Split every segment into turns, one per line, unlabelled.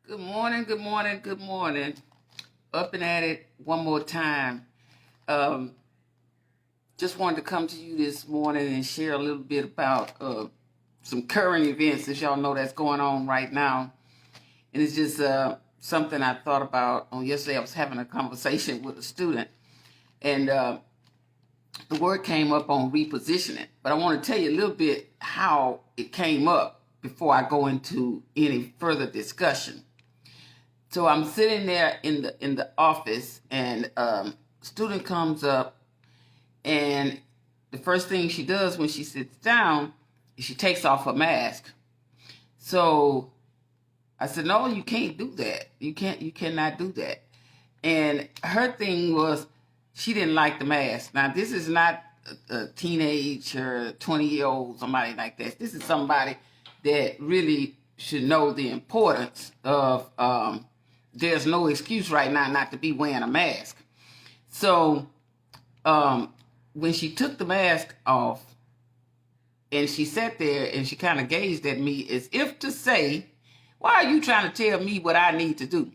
Good morning, good morning, good morning. Up and at it one more time. Um, just wanted to come to you this morning and share a little bit about some current events, as y'all know, that's going on right now. And it's just something I thought about on yesterday. I was having a conversation with a student, and the word came up on repositioning. But I want to tell you a little bit how it came up before I go into any further discussion. So I'm sitting there in the office, and student comes up, and the first thing she does when she sits down is she takes off her mask. So I said, "No, you can't do that. You cannot do that." And her thing was she didn't like the mask. Now this is not a teenage or 20-year-old, somebody like that. This is somebody that really should know the importance of there's no excuse right now not to be wearing a mask. So when she took the mask off and she sat there and she kind of gazed at me as if to say, why are you trying to tell me what I need to do?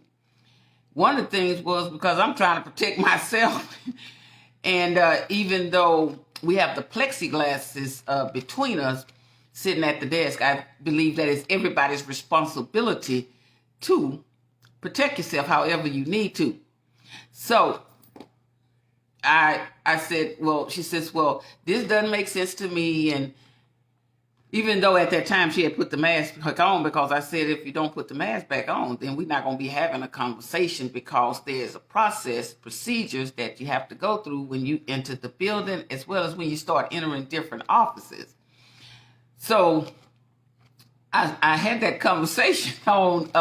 One of the things was because I'm trying to protect myself. And even though we have the plexiglasses between us sitting at the desk, I believe that it's everybody's responsibility to protect yourself however you need to. So I said, well, she says, well, this doesn't make sense to me. And even though at that time she had put the mask back on, because I said, if you don't put the mask back on, then we're not going to be having a conversation, because there's a process, procedures that you have to go through when you enter the building, as well as when you start entering different offices. So I had that conversation on,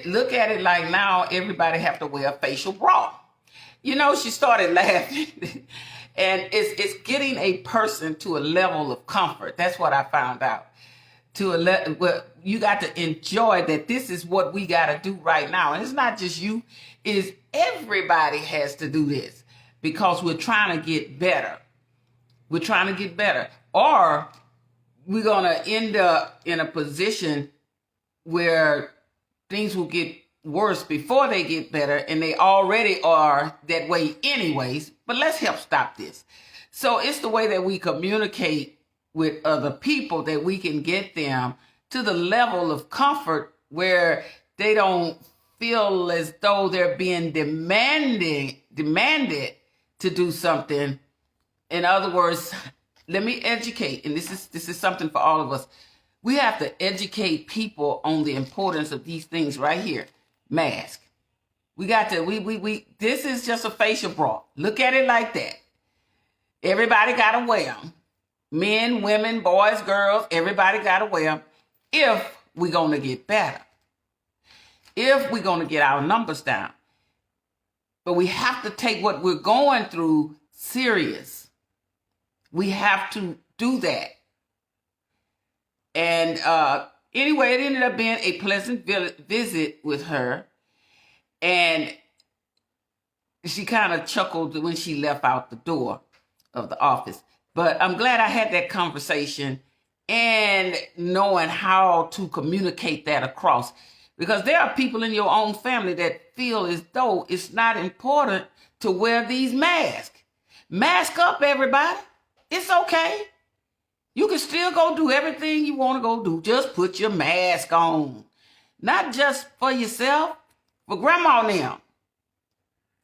look at it like now everybody have to wear a facial bra. She started laughing. And it's getting a person to a level of comfort. That's what I found out. Well, you got to enjoy that this is what we got to do right now. And it's not just you, is everybody has to do this, because we're trying to get better. We're trying to get better. Or we're going to end up in a position where things will get worse before they get better, and they already are that way anyways. But let's help stop this. So it's the way that we communicate with other people that we can get them to the level of comfort where they don't feel as though they're being demanded to do something. In other words, let me educate, and this is something for all of us. We have to educate people on the importance of these things right here. Mask. We got to, this is just a facial bra. Look at it like that. Everybody got to wear them. Men, women, boys, girls, everybody got to wear them if we're going to get better. If we're going to get our numbers down. But we have to take what we're going through serious. We have to do that. And anyway, it ended up being a pleasant visit with her. And she kind of chuckled when she left out the door of the office. But I'm glad I had that conversation and knowing how to communicate that across. Because there are people in your own family that feel as though it's not important to wear these masks. Mask up, everybody. It's okay. You can still go do everything you want to go do. Just put your mask on. Not just for yourself, for grandma now.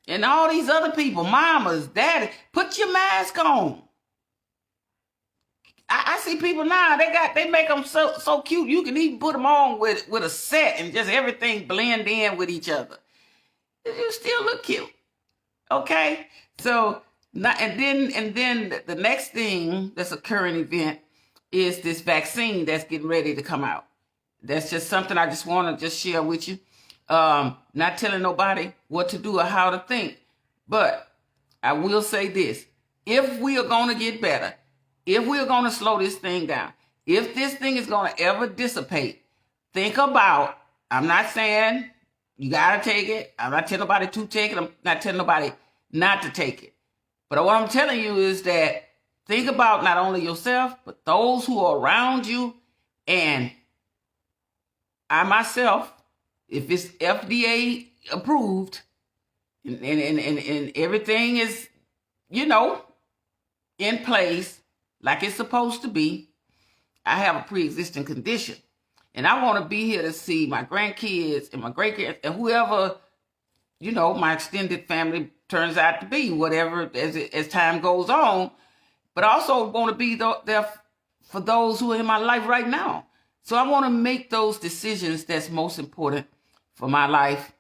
And all these other people, mamas, daddy, put your mask on. I see people now, they make them so cute. You can even put them on with a set and just everything blend in with each other. You still look cute. Okay? So, and then the next thing that's a current event is this vaccine that's getting ready to come out. That's just something I just want to just share with you. Not telling nobody what to do or how to think. But I will say this. If we are going to get better, if we're going to slow this thing down, if this thing is going to ever dissipate, think about, I'm not saying you got to take it. I'm not telling nobody to take it. I'm not telling nobody not to take it. But what I'm telling you is that think about not only yourself, but those who are around you, and I myself, if it's FDA approved and everything is, in place like it's supposed to be, I have a pre-existing condition. And I want to be here to see my grandkids and my great-kids and whoever, my extended family turns out to be, whatever, as time goes on. But I also want to be there for those who are in my life right now. So I want to make those decisions that's most important for my life.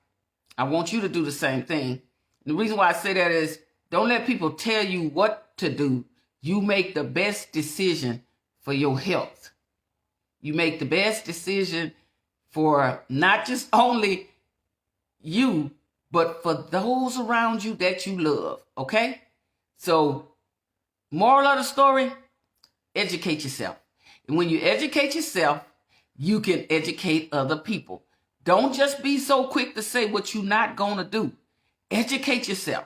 I want you to do the same thing. And the reason why I say that is don't let people tell you what to do. You make the best decision for your health. You make the best decision for not just only you, but for those around you that you love, okay? So, moral of the story, educate yourself. And when you educate yourself, you can educate other people. Don't just be so quick to say what you're not going to do. Educate yourself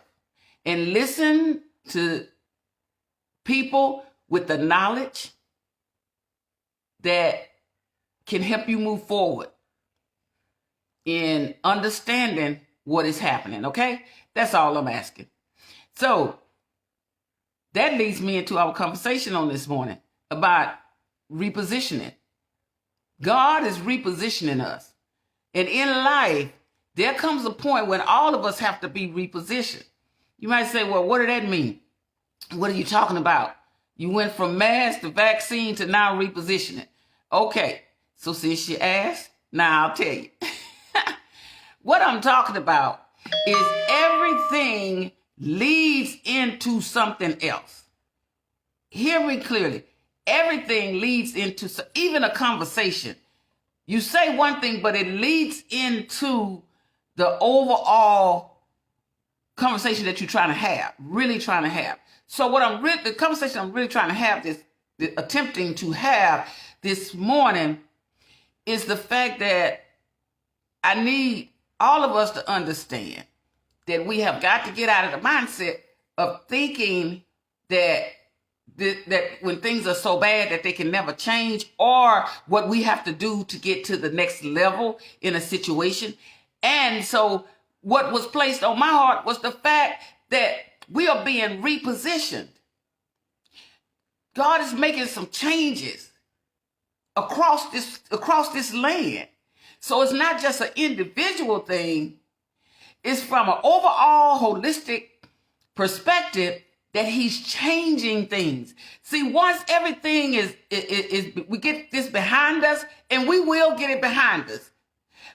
and listen to people with the knowledge that can help you move forward in understanding what is happening, okay? That's all I'm asking. So that leads me into our conversation on this morning about repositioning. God is repositioning us. And in life, there comes a point when all of us have to be repositioned. You might say, well, what did that mean? What are you talking about? You went from mask to vaccine to now repositioning. Okay, so since you asked, now I'll tell you. What I'm talking about is everything leads into something else. Hear me clearly. Everything leads into, even a conversation. You say one thing, but it leads into the overall conversation that you're trying to have, really trying to have. So the conversation I'm really trying to have, attempting to have this morning, is the fact that I need all of us to understand that we have got to get out of the mindset of thinking that when things are so bad that they can never change, or what we have to do to get to the next level in a situation. And so what was placed on my heart was the fact that we are being repositioned. God is making some changes across this land. So it's not just an individual thing. It's from an overall holistic perspective that he's changing things. See, once everything is we get this behind us, and we will get it behind us.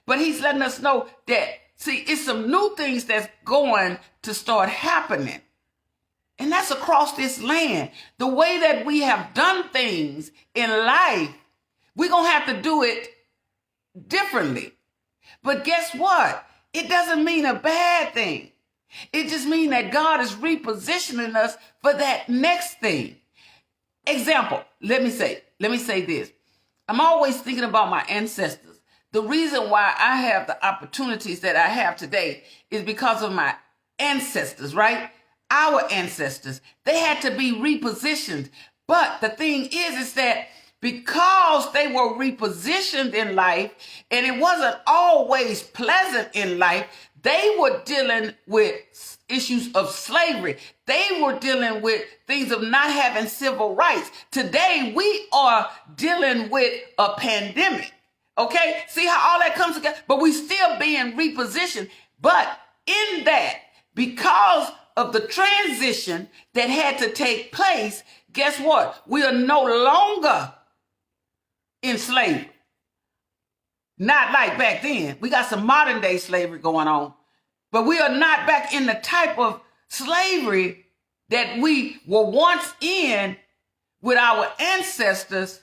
But he's letting us know that, see, it's some new things that's going to start happening. And that's across this land. The way that we have done things in life, we're going to have to do it differently. But guess what? It doesn't mean a bad thing. It just means that God is repositioning us for that next thing. Example, let me say this. I'm always thinking about my ancestors. The reason why I have the opportunities that I have today is because of my ancestors, right? Our ancestors. They had to be repositioned. But the thing is that because they were repositioned in life, and it wasn't always pleasant in life, they were dealing with issues of slavery. They were dealing with things of not having civil rights. Today, we are dealing with a pandemic. Okay? See how all that comes together? But we still being repositioned. But in that, because of the transition that had to take place, guess what? We are no longer in slavery. Not like back then. We got some modern day slavery going on. But we are not back in the type of slavery that we were once in with our ancestors,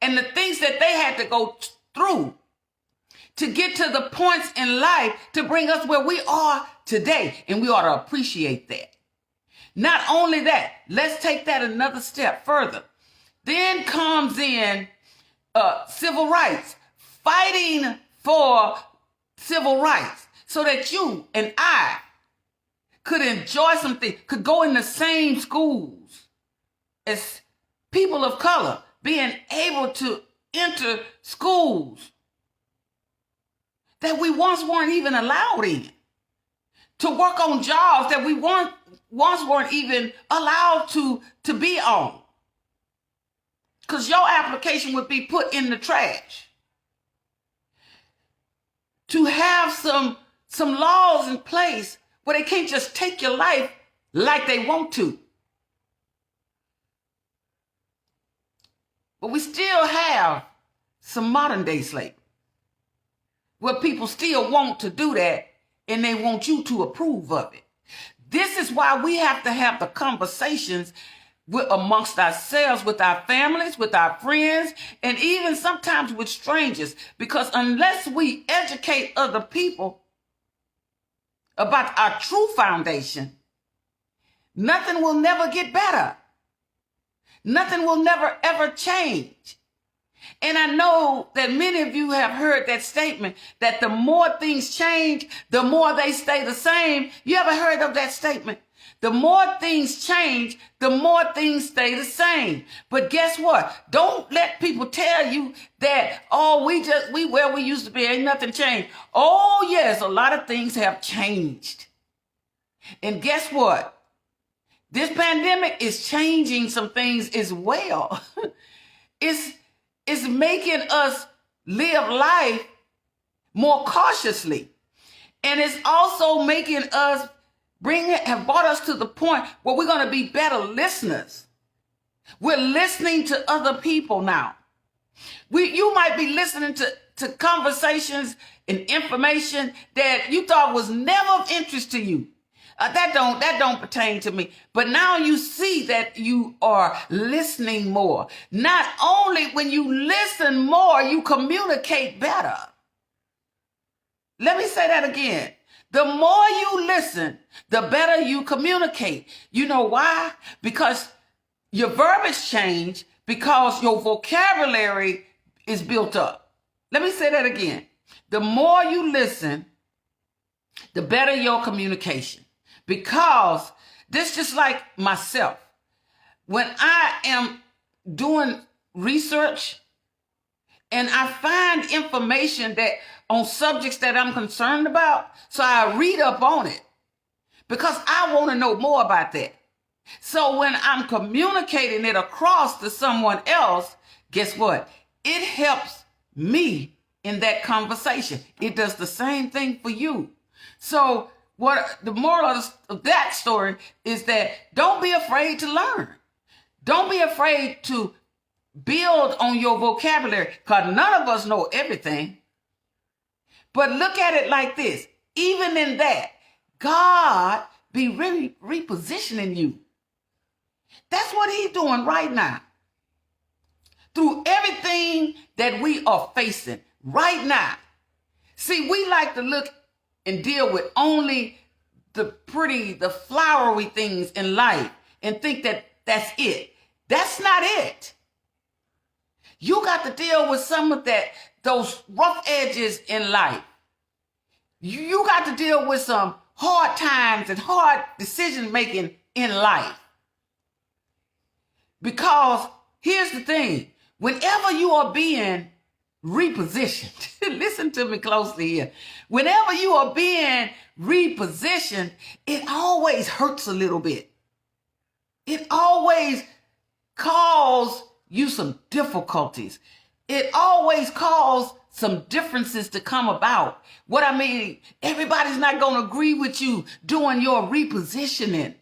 and the things that they had to go through to get to the points in life to bring us where we are today. And we ought to appreciate that. Not only that, let's take that another step further. Then comes in civil rights, fighting for civil rights so that you and I could enjoy something, could go in the same schools as people of color, being able to enter schools that we once weren't even allowed in, to work on jobs that we once weren't even allowed to be on. Because your application would be put in the trash. To have some laws in place where they can't just take your life like they want to. But we still have some modern day slavery where people still want to do that and they want you to approve of it. This is why we have to have the conversations amongst ourselves, with our families, with our friends, and even sometimes with strangers. Because unless we educate other people about our true foundation, nothing will never get better. Nothing will never, ever change. And I know that many of you have heard that statement, that the more things change, the more they stay the same. You ever heard of that statement? The more things change, the more things stay the same. But guess what? Don't let people tell you that, oh, we where we used to be, ain't nothing changed. Oh, yes, a lot of things have changed. And guess what? This pandemic is changing some things as well. It's making us live life more cautiously. And it's also making us have brought us to the point where we're going to be better listeners. We're listening to other people now. You might be listening to conversations and information that you thought was never of interest to you. That don't pertain to me. But now you see that you are listening more. Not only when you listen more, you communicate better. Let me say that again. The more you listen, the better you communicate. You know why? Because your verbiage change, because your vocabulary is built up. Let me say that again. The more you listen, the better your communication. Because this just like myself. When I am doing research and I find information that on subjects that I'm concerned about, so I read up on it because I want to know more about that. So when I'm communicating it across to someone else, guess what? It helps me in that conversation. It does the same thing for you. So what the moral of that story is that don't be afraid to learn. Don't be afraid to build on your vocabulary, because none of us know everything. But look at it like this. Even in that, God be really repositioning you. That's what he's doing right now. Through everything that we are facing right now. See, we like to look and deal with only the pretty, the flowery things in life and think that that's it. That's not it. You got to deal with some of those rough edges in life. You got to deal with some hard times and hard decision making in life. Because here's the thing, whenever you are being repositioned, listen to me closely here. Whenever you are being repositioned, it always hurts a little bit. It always causes you some difficulties. It always causes some differences to come about. What I mean, everybody's not going to agree with you doing your repositioning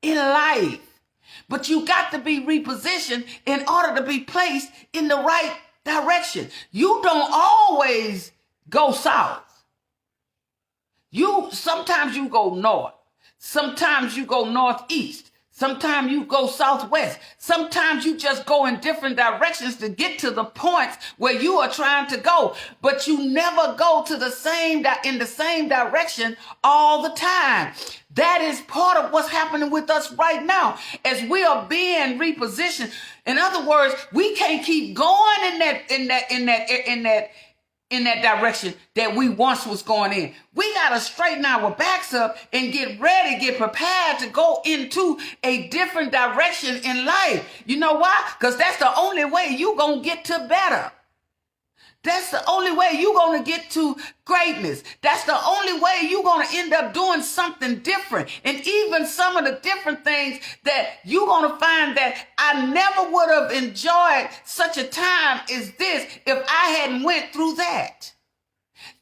in life. But you got to be repositioned in order to be placed in the right direction. You don't always go south. Sometimes you go north. Sometimes you go northeast. Sometimes you go southwest. Sometimes you just go in different directions to get to the points where you are trying to go. But you never go in the same direction all the time. That is part of what's happening with us right now as we are being repositioned. In other words, we can't keep going in that direction that we once was going in. We got to straighten our backs up and get ready, get prepared to go into a different direction in life. You know why? Because that's the only way you going to get to better. That's the only way you're going to get to greatness. That's the only way you're going to end up doing something different. And even some of the different things that you're going to find that I never would have enjoyed such a time as this if I hadn't went through that.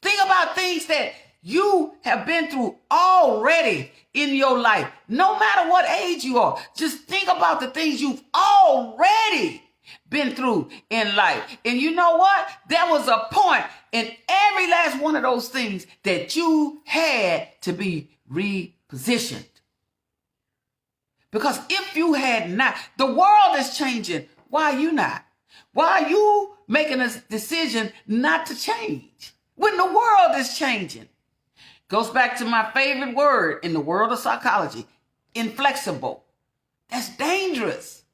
Think about things that you have been through already in your life, no matter what age you are. Just think about the things you've already been through in life. And you know what? There was a point in every last one of those things that you had to be repositioned. Because if you had not, the world is changing. Why are you not? Why are you making a decision not to change when the world is changing? Goes back to my favorite word in the world of psychology, inflexible. That's dangerous.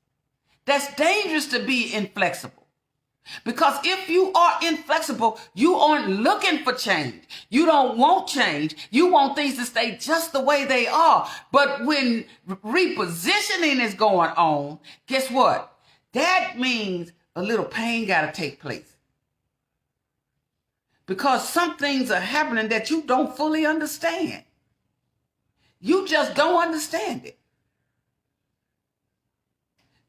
That's dangerous to be inflexible. Because if you are inflexible, you aren't looking for change. You don't want change. You want things to stay just the way they are. But when repositioning is going on, guess what? That means a little pain got to take place. Because some things are happening that you don't fully understand. You just don't understand it.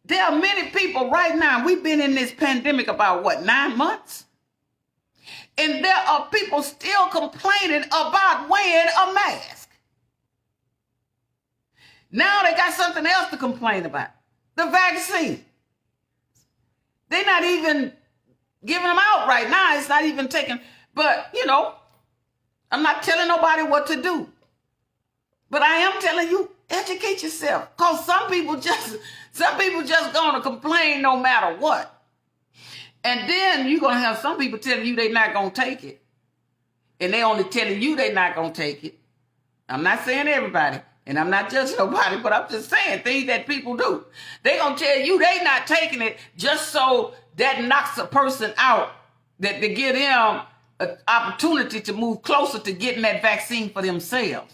There are many people right now, we've been in this pandemic about 9 months? And there are people still complaining about wearing a mask. Now they got something else to complain about. The vaccine. They're not even giving them out right now. It's not even taken. But, I'm not telling nobody what to do. But I am telling you, educate yourself. Because some people just going to complain no matter what. And then you're going to have some people telling you they're not going to take it. And they only telling you they're not going to take it. I'm not saying everybody. And I'm not judging nobody, but I'm just saying things that people do. They're going to tell you they not taking it just so that knocks a person out, that they give them an opportunity to move closer to getting that vaccine for themselves.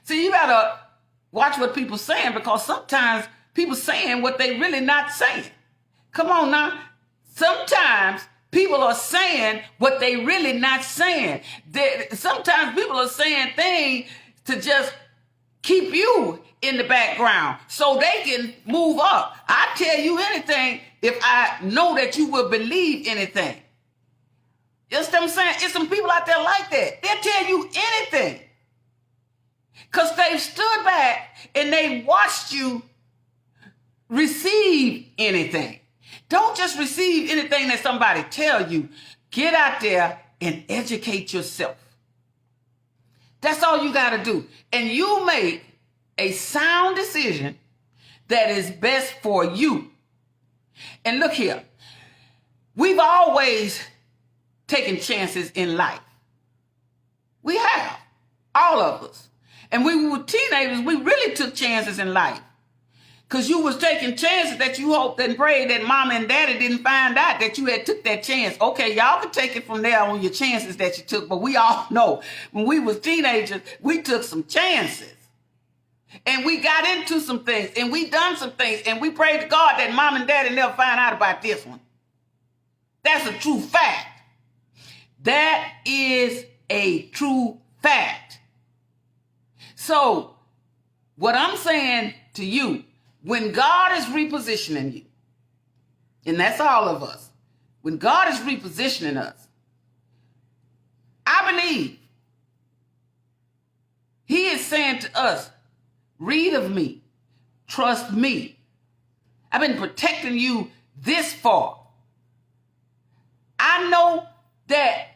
See, you got to watch what people saying, because sometimes people saying what they really not saying. Come on now. Sometimes people are saying what they really not saying. Sometimes people are saying things to just keep you in the background so they can move up. I tell you anything if I know that you will believe anything. You understand what I'm saying? It's some people out there like that. They'll tell you anything. Because they've stood back and they watched you receive anything. Don't just receive anything that somebody tell you. Get out there and educate yourself. That's all you got to do. And you make a sound decision that is best for you. And look here. We've always taken chances in life. We have. All of us. And when we were teenagers, we really took chances in life. Because you was taking chances that you hoped and prayed that mama and daddy didn't find out that you had took that chance. Okay, y'all can take it from there on your chances that you took. But we all know when we was teenagers, we took some chances. And we got into some things. And we done some things. And we prayed to God that mom and daddy never find out about this one. That's a true fact. That is a true fact. So, what I'm saying to you, when God is repositioning you, and that's all of us, when God is repositioning us, I believe He is saying to us, read of me, trust me. I've been protecting you this far. I know that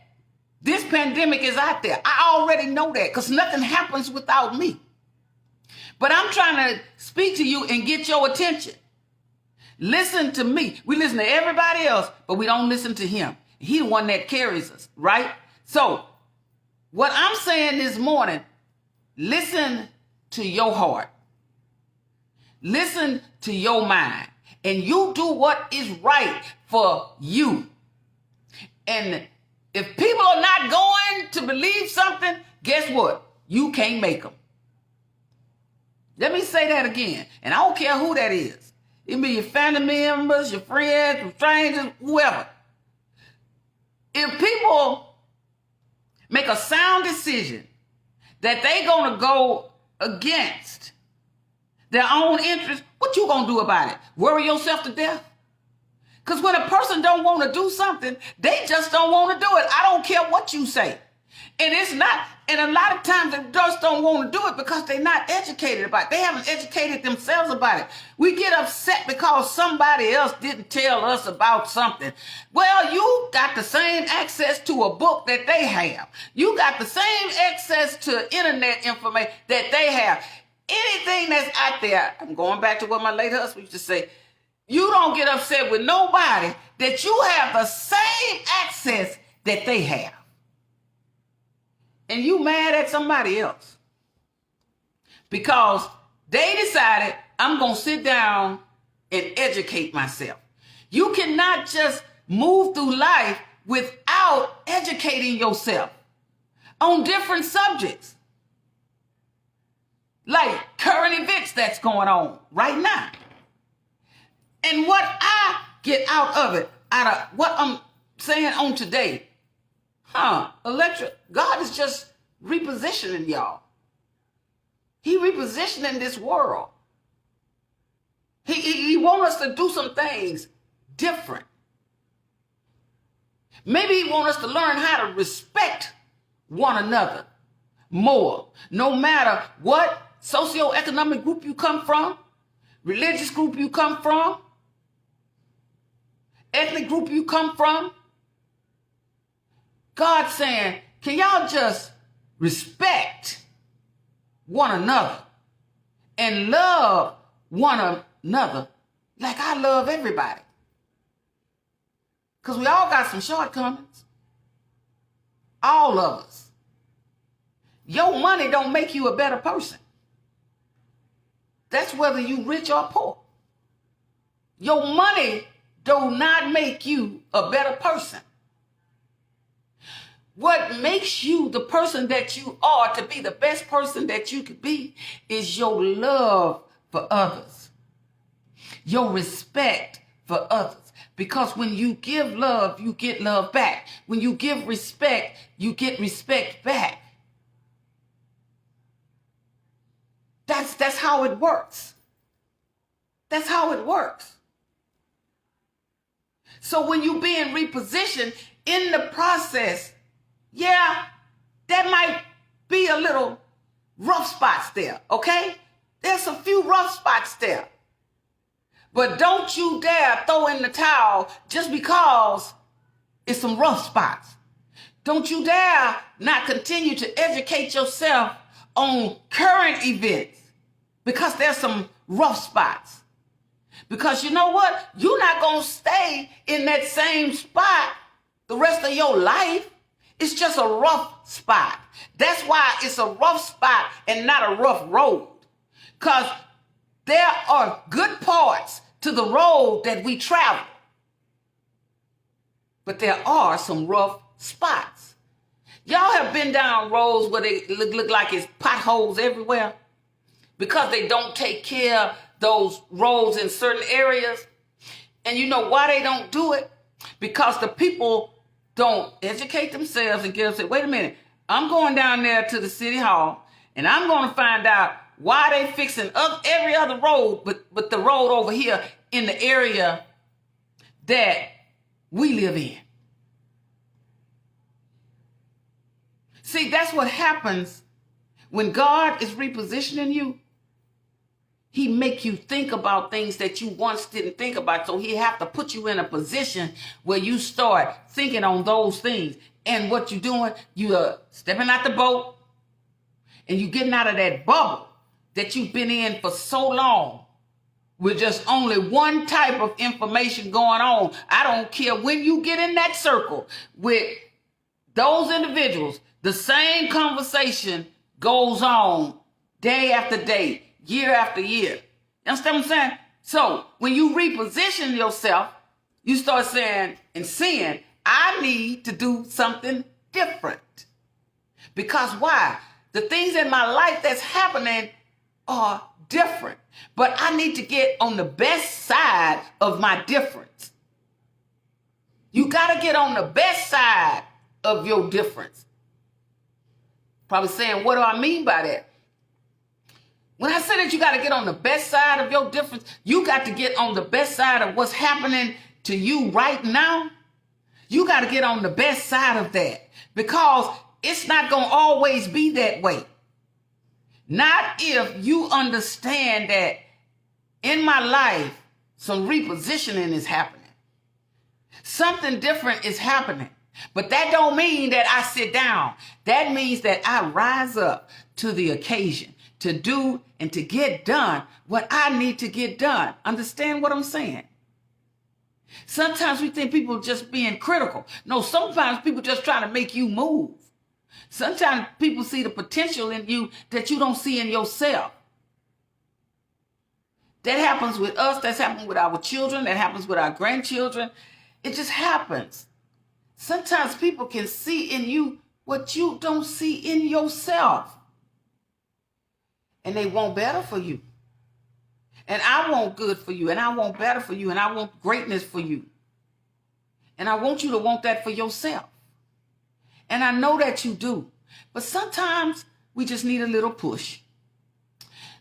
this pandemic is out there. I already know that because nothing happens without me. But I'm trying to speak to you and get your attention. Listen to me. We listen to everybody else, but we don't listen to Him. He's the one that carries us, right? So, what I'm saying this morning, listen to your heart. Listen to your mind. And you do what is right for you. And if people are not going to believe something, guess what? You can't make them. Let me say that again. And I don't care who that is. It be your family members, your friends, your strangers, whoever. If people make a sound decision that they gonna go against their own interest, what you gonna do about it? Worry yourself to death? Because when a person don't want to do something, they just don't want to do it. I don't care what you say. And it's not, and a lot of times they just don't want to do it because they're not educated about it. They haven't educated themselves about it. We get upset because somebody else didn't tell us about something. Well, you got the same access to a book that they have. You got the same access to internet information that they have. Anything that's out there, I'm going back to what my late husband used to say, you don't get upset with nobody that you have the same access that they have. And you mad at somebody else because they decided, I'm going to sit down and educate myself. You cannot just move through life without educating yourself on different subjects, like current events that's going on right now. And what I get out of it, out of what I'm saying on today, God is just repositioning y'all. He repositioning this world. He wants us to do some things different. Maybe he wants us to learn how to respect one another more, no matter what socioeconomic group you come from, religious group you come from, ethnic group you come from. God's saying, can y'all just respect one another and love one another like I love everybody? Because we all got some shortcomings. All of us. Your money don't make you a better person. That's whether you rich or poor. Your money do not make you a better person. What makes you the person that you are, to be the best person that you could be, is your love for others, your respect for others. Because when you give love, you get love back. When you give respect, you get respect back. That's how it works. That's how it works. So when you're being repositioned in the process, yeah, that might be a little rough spots there, okay? There's a few rough spots there. But don't you dare throw in the towel just because it's some rough spots. Don't you dare not continue to educate yourself on current events because there's some rough spots. Because you know what? You're not going to stay in that same spot the rest of your life. It's just a rough spot. That's why it's a rough spot and not a rough road. Because there are good parts to the road that we travel. But there are some rough spots. Y'all have been down roads where they look like it's potholes everywhere because they don't take care of those roads in certain areas. And you know why they don't do it? Because the people don't educate themselves and get up and say, wait a minute, I'm going down there to the city hall and I'm going to find out why they fixing every other road but the road over here in the area that we live in. See, that's what happens when God is repositioning you. He make you think about things that you once didn't think about. So he have to put you in a position where you start thinking on those things. And what you're doing, you are stepping out the boat and you getting out of that bubble that you've been in for so long with just only one type of information going on. I don't care when you get in that circle with those individuals, the same conversation goes on day after day, year after year. You understand what I'm saying? So when you reposition yourself, you start saying and seeing, I need to do something different. Because why? The things in my life that's happening are different. But I need to get on the best side of my difference. You got to get on the best side of your difference. Probably saying, what do I mean by that? When I say that you got to get on the best side of your difference, you got to get on the best side of what's happening to you right now. You got to get on the best side of that, because it's not going to always be that way. Not if you understand that in my life, some repositioning is happening. Something different is happening. But that don't mean that I sit down. That means that I rise up to the occasion to do and to get done what I need to get done. Understand what I'm saying? Sometimes we think people just being critical. No, sometimes people just trying to make you move. Sometimes people see the potential in you that you don't see in yourself. That happens with us. That's happened with our children. That happens with our grandchildren. It just happens. Sometimes people can see in you what you don't see in yourself. And they want better for you. And I want good for you. And I want better for you. And I want greatness for you. And I want you to want that for yourself. And I know that you do. But sometimes we just need a little push.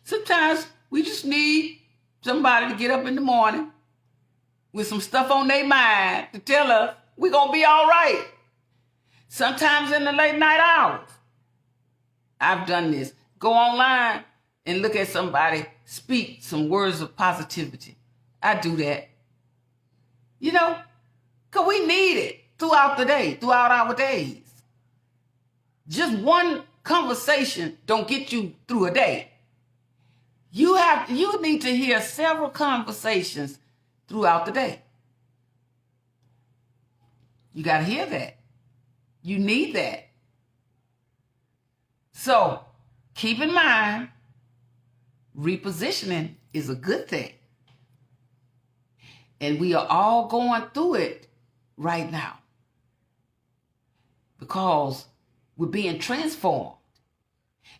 Sometimes we just need somebody to get up in the morning with some stuff on their mind to tell us we're going to be all right. Sometimes in the late night hours. I've done this. Go online and look at somebody speak some words of positivity. I do that. You know, because we need it throughout the day, throughout our days. Just one conversation don't get you through a day. You need to hear several conversations throughout the day. You got to hear that. You need that. So keep in mind, repositioning is a good thing. And we are all going through it right now because we're being transformed,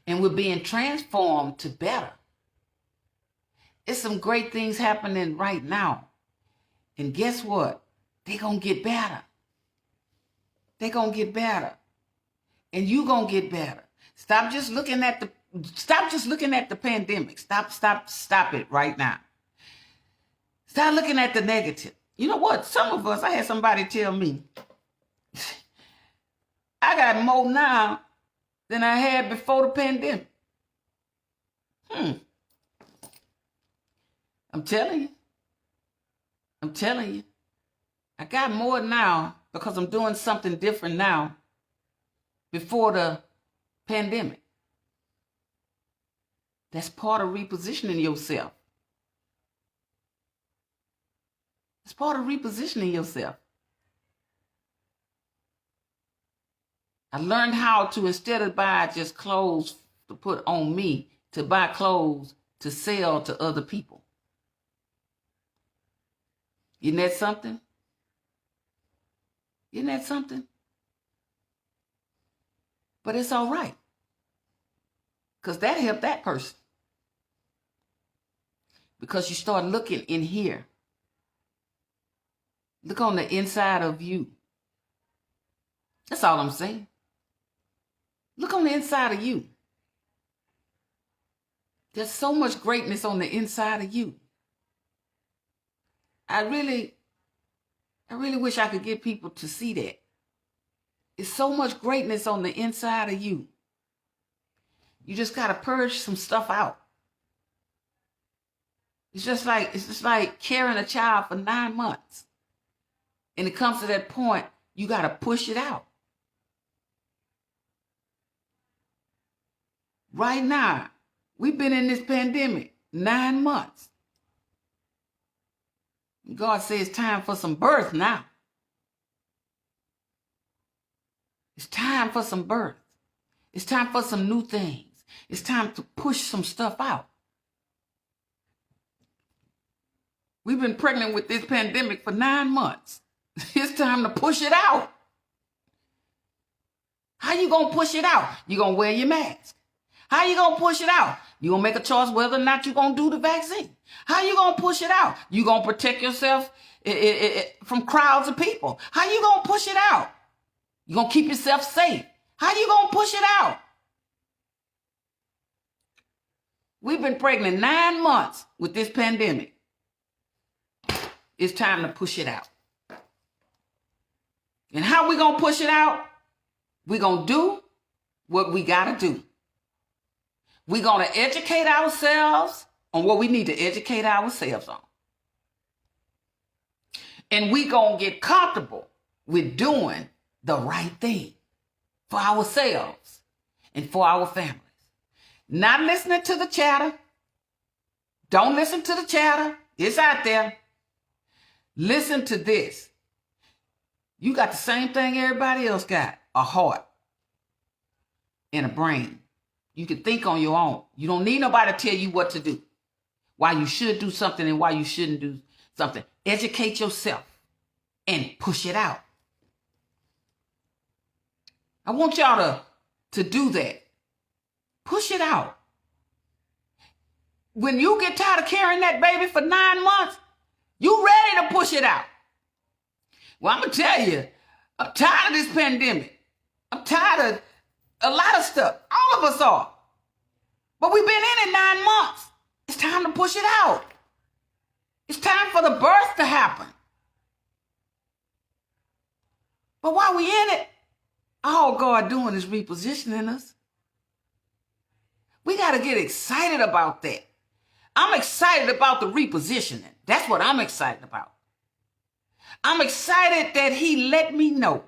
and we're being transformed to better. It's some great things happening right now. And guess what? They're going to get better. They're going to get better. And you're going to get better. Stop just looking at the pandemic. Stop it right now. Stop looking at the negative. You know what? Some of us, I had somebody tell me, I got more now than I had before the pandemic. I'm telling you. I got more now because I'm doing something different now before the pandemic. That's part of repositioning yourself. It's part of repositioning yourself. I learned how to, instead of buy just clothes to put on me, to buy clothes to sell to other people. Isn't that something? Isn't that something? But it's all right. Because that helped that person. Because you start looking in here. Look on the inside of you. That's all I'm saying. Look on the inside of you. There's so much greatness on the inside of you. I really wish I could get people to see that. There's so much greatness on the inside of you. You just got to purge some stuff out. It's just like carrying a child for 9 months. And it comes to that point, you got to push it out. Right now, we've been in this pandemic 9 months. God says it's time for some birth now. It's time for some birth. It's time for some new things. It's time to push some stuff out. We've been pregnant with this pandemic for 9 months. It's time to push it out. How you going to push it out? You going to wear your mask. How you going to push it out? You going to make a choice whether or not you going to do the vaccine. How you going to push it out? You going to protect yourself from crowds of people. How you going to push it out? You going to keep yourself safe. How you going to push it out? We've been pregnant 9 months with this pandemic. It's time to push it out. And how we going to push it out? We're going to do what we got to do. We're going to educate ourselves on what we need to educate ourselves on. And we're going to get comfortable with doing the right thing for ourselves and for our families. Not listening to the chatter. Don't listen to the chatter. It's out there. Listen to this. You got the same thing everybody else got. A heart and a brain. You can think on your own. You don't need nobody to tell you what to do. Why you should do something and why you shouldn't do something. Educate yourself and push it out. I want y'all to do that. Push it out. When you get tired of carrying that baby for 9 months, you ready to push it out. Well, I'm going to tell you, I'm tired of this pandemic. I'm tired of a lot of stuff. All of us are. But we've been in it 9 months. It's time to push it out. It's time for the birth to happen. But while we in it, all God doing is repositioning us. We got to get excited about that. I'm excited about the repositioning. That's what I'm excited about. I'm excited that he let me know.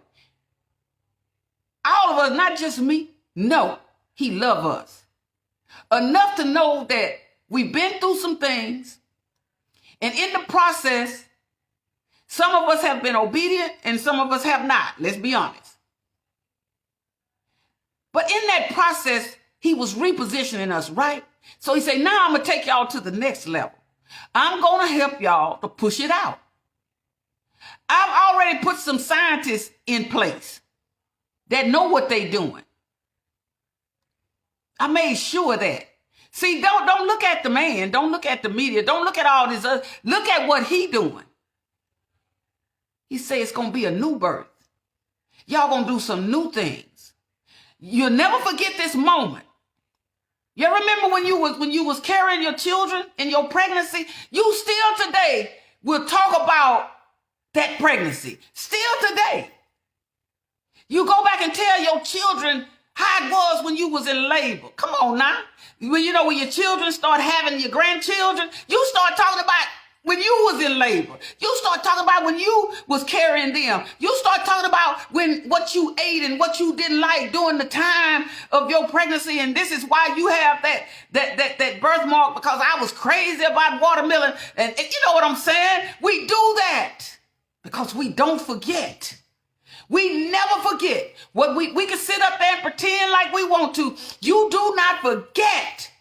All of us, not just me, know he loves us. Enough to know that we've been through some things. And in the process, some of us have been obedient and some of us have not. Let's be honest. But in that process, he was repositioning us, right? So he said, now I'm going to take y'all to the next level. I'm going to help y'all to push it out. I've already put some scientists in place that know what they're doing. I made sure that. See, don't look at the man. Don't look at the media. Don't look at all this other. Look at what he doing. He said it's going to be a new birth. Y'all going to do some new things. You'll never forget this moment. You remember when you was carrying your children in your pregnancy? You still today will talk about that pregnancy. Still today. You go back and tell your children how it was when you was in labor. Come on now. When your children start having your grandchildren, you start talking about when you was in labor. You start talking about when you was carrying them. You start talking about what you ate and what you didn't like during the time of your pregnancy. And this is why you have that birthmark, because I was crazy about watermelon. And you know what I'm saying? We do that because we don't forget. We never forget. What we can sit up there and pretend like we want to. You do not forget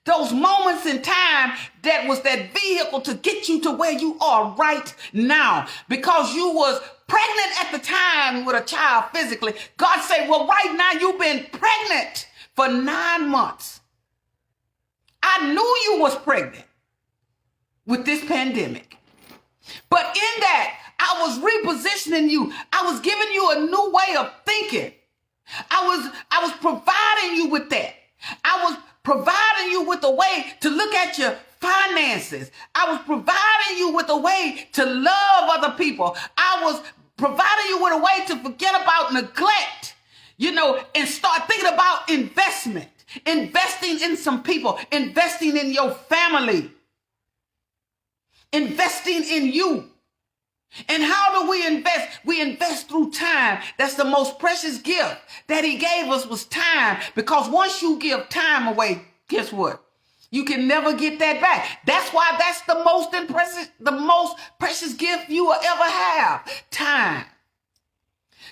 those moments in time that was that vehicle to get you to where you are right now. Because you was pregnant at the time with a child physically. God said, well, right now you've been pregnant for 9 months. I knew you was pregnant with this pandemic. But in that, I was repositioning you. I was giving you a new way of thinking. I was providing you with that. I was providing you with a way to look at your finances. I was providing you with a way to love other people. I was providing you with a way to forget about neglect, and start thinking about investment, investing in some people, investing in your family, investing in you. And how do we invest? We invest through time. That's the most precious gift that he gave us, was time. Because once you give time away, guess what? You can never get that back. That's why that's the most precious gift you will ever have. Time.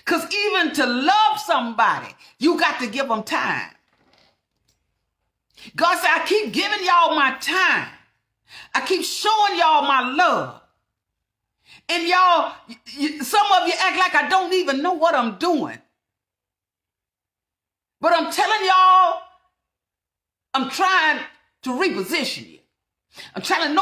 Because even to love somebody, you got to give them time. God said, I keep giving y'all my time. I keep showing y'all my love. And y'all, some of you act like I don't even know what I'm doing. But I'm telling y'all, I'm trying to reposition you. I'm trying to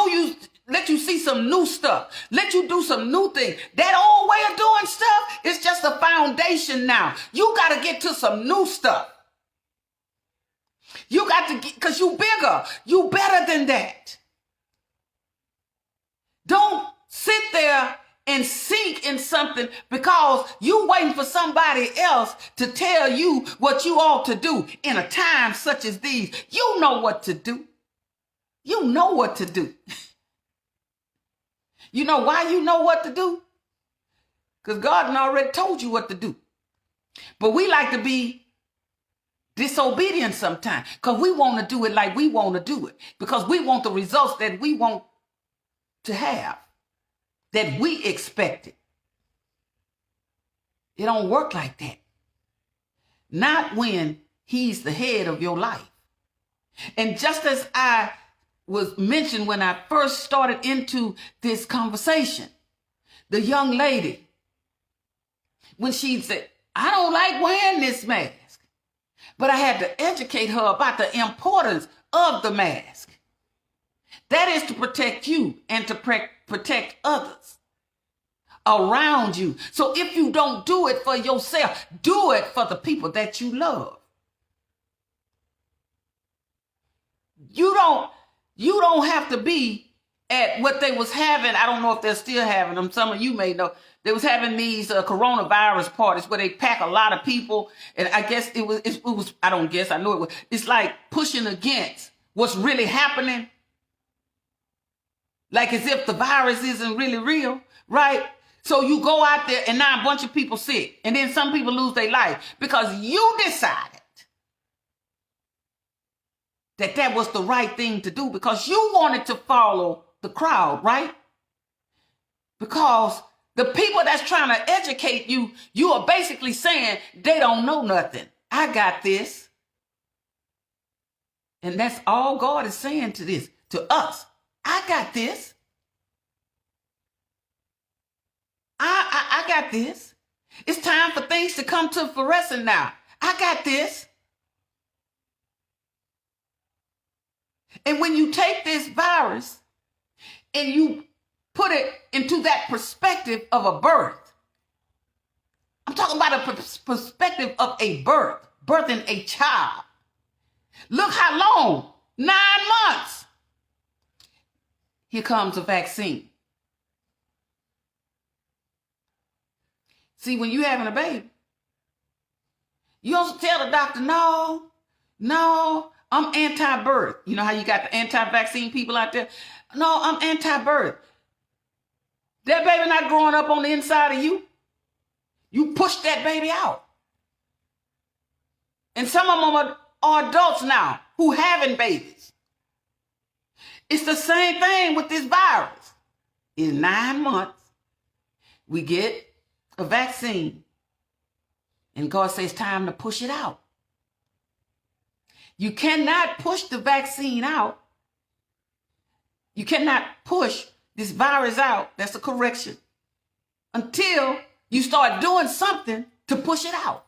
let you see some new stuff. Let you do some new things. That old way of doing stuff is just a foundation now. You got to get to some new stuff. You got to get, because you bigger. You better than that. Don't sit there and sink in something because you waiting for somebody else to tell you what you ought to do in a time such as these. You know what to do. You know what to do. You know why you know what to do? Because God already told you what to do. But we like to be disobedient sometimes because we want to do it like we want to do it. Because we want the results that we want to have, that we expected. It don't work like that. Not when he's the head of your life. And just as I was mentioned when I first started into this conversation, the young lady, when she said, I don't like wearing this mask, but I had to educate her about the importance of the mask. That is to protect you and to protect others around you. So if you don't do it for yourself, do it for the people that you love. You don't have to be at what they was having. I don't know if they're still having them. Some of you may know. They was having these coronavirus parties where they pack a lot of people. And I guess it was, I don't guess, I know it was. It's like pushing against what's really happening. Like as if the virus isn't really real, right? So you go out there and now a bunch of people sick. And then some people lose their life because you decided that was the right thing to do because you wanted to follow the crowd, right? Because the people that's trying to educate you, you are basically saying they don't know nothing. I got this. And that's all God is saying to us. I got this. I got this. It's time for things to come to fruition now. I got this. And when you take this virus and you put it into that perspective of a birth, I'm talking about a perspective of a birthing a child. Look how long, 9 months. Here comes a vaccine. See, when you're having a baby, you also tell the doctor, no, I'm anti-birth. You know how you got the anti-vaccine people out there? No, I'm anti-birth. That baby not growing up on the inside of you. You push that baby out. And some of them are adults now who having babies. It's the same thing with this virus. In 9 months, we get a vaccine. And God says it's time to push it out. You cannot push the vaccine out. You cannot push this virus out. That's a correction. Until you start doing something to push it out.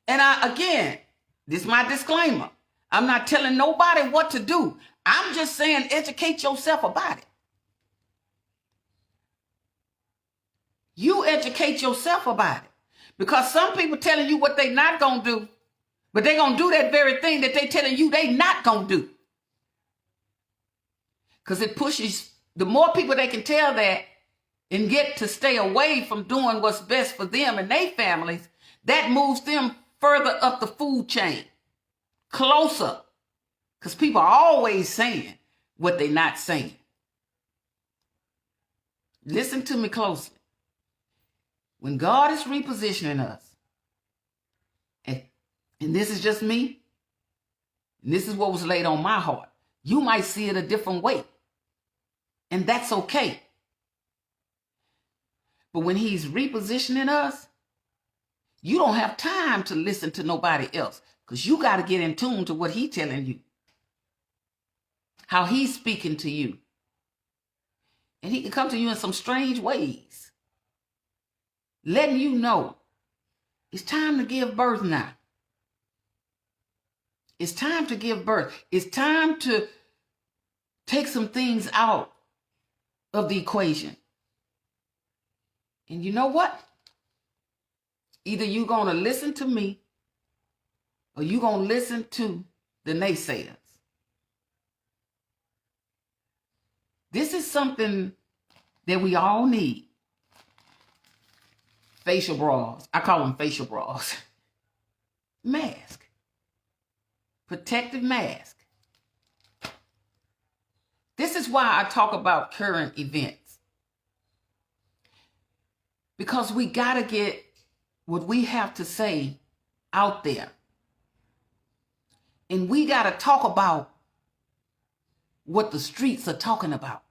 And again, this is my disclaimer. I'm not telling nobody what to do. I'm just saying educate yourself about it. You educate yourself about it. Because some people telling you what they not going to do, but they're going to do that very thing that they telling you they not going to do. Because it pushes, the more people they can tell that and get to stay away from doing what's best for them and their families, that moves them further up the food chain, closer. Because people are always saying what they're not saying. Listen to me closely. When God is repositioning us, and this is just me, and this is what was laid on my heart, you might see it a different way. And that's okay. But when he's repositioning us, you don't have time to listen to nobody else because you got to get in tune to what he's telling you, how he's speaking to you. And he can come to you in some strange ways, letting you know it's time to give birth now. It's time to give birth. It's time to take some things out of the equation. And you know what? Either you're going to listen to me or you're going to listen to the naysayers. This is something that we all need. Facial bras. I call them facial bras. Mask. Protective mask. This is why I talk about current events. Because we got to get what we have to say out there. And we got to talk about what the streets are talking about.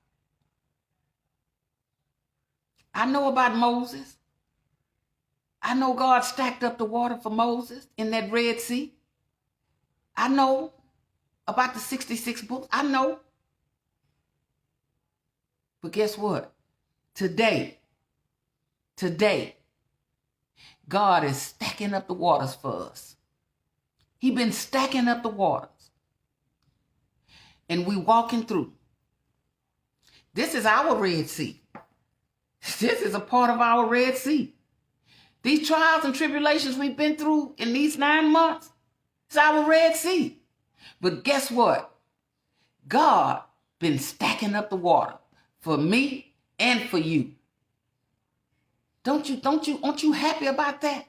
I know about Moses. I know God stacked up the water for Moses in that Red Sea. I know about the 66 books. I know. But guess what? Today, God is stacking up the waters for us. He's been stacking up the waters. And we walking through. This is our Red Sea. This is a part of our Red Sea. These trials and tribulations we've been through in these 9 months, it's our Red Sea. But guess what? God been stacking up the water for me and for you. Aren't you happy about that?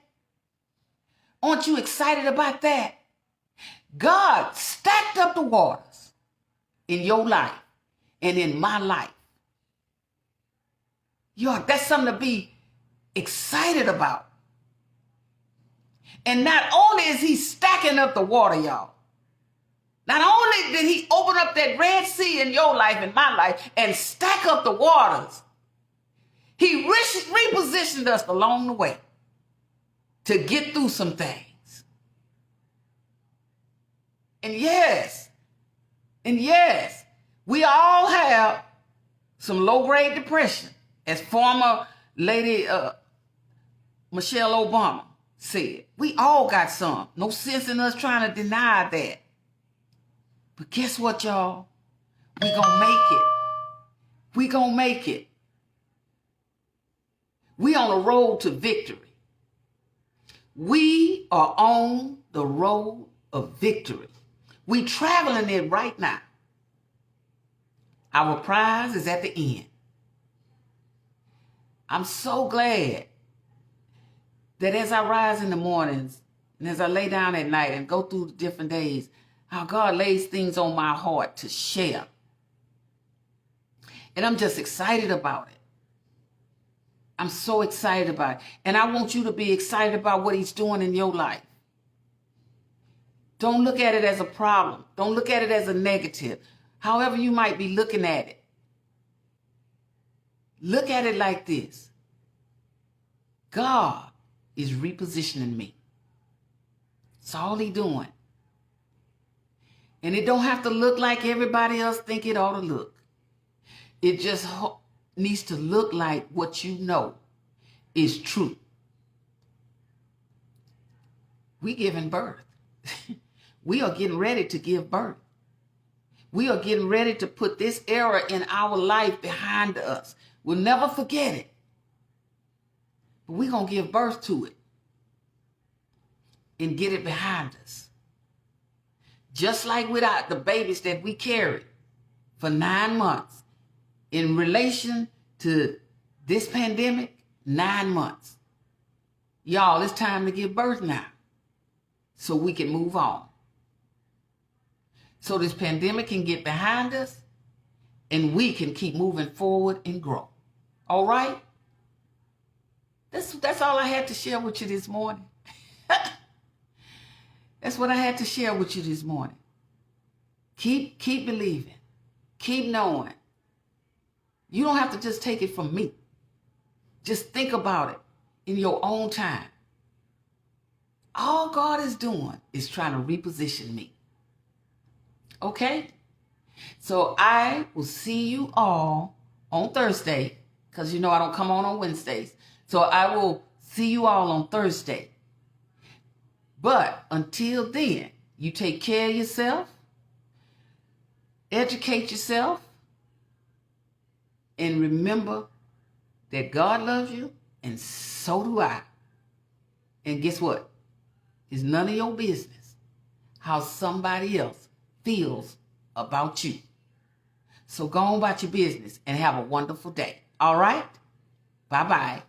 Aren't you excited about that? God stacked up the waters in your life and in my life. That's something to be excited about. And not only is he stacking up the water, y'all. Not only did he open up that Red Sea in your life and my life and stack up the waters, he repositioned us along the way to get through some things. And yes, we all have some low-grade depression, as former Lady Michelle Obama said. We all got some. No sense in us trying to deny that. But guess what, y'all? We gonna make it. We gonna make it. We on the road to victory. We are on the road of victory. We traveling it right now. Our prize is at the end. I'm so glad that as I rise in the mornings and as I lay down at night and go through the different days, how God lays things on my heart to share. And I'm just excited about it. I'm so excited about it. And I want you to be excited about what he's doing in your life. Don't look at it as a problem. Don't look at it as a negative. However you might be looking at it. Look at it like this. God is repositioning me. That's all he's doing. And it don't have to look like everybody else think it ought to look. It just needs to look like what you know is true. We giving birth. We are getting ready to give birth. We are getting ready to put this era in our life behind us. We'll never forget it. But we're going to give birth to it and get it behind us. Just like without the babies that we carried for 9 months. In relation to this pandemic, 9 months. Y'all, it's time to give birth now so we can move on. So this pandemic can get behind us and we can keep moving forward and grow. All right? That's all I had to share with you this morning. That's what I had to share with you this morning. Keep believing. Keep knowing. You don't have to just take it from me. Just think about it in your own time. All God is doing is trying to reposition me. Okay? So I will see you all on Thursday, because you know I don't come on Wednesdays. So I will see you all on Thursday. But until then, you take care of yourself. Educate yourself and remember that God loves you and so do I. And guess what? It's none of your business how somebody else feels about you. So go on about your business and have a wonderful day. All right? Bye-bye.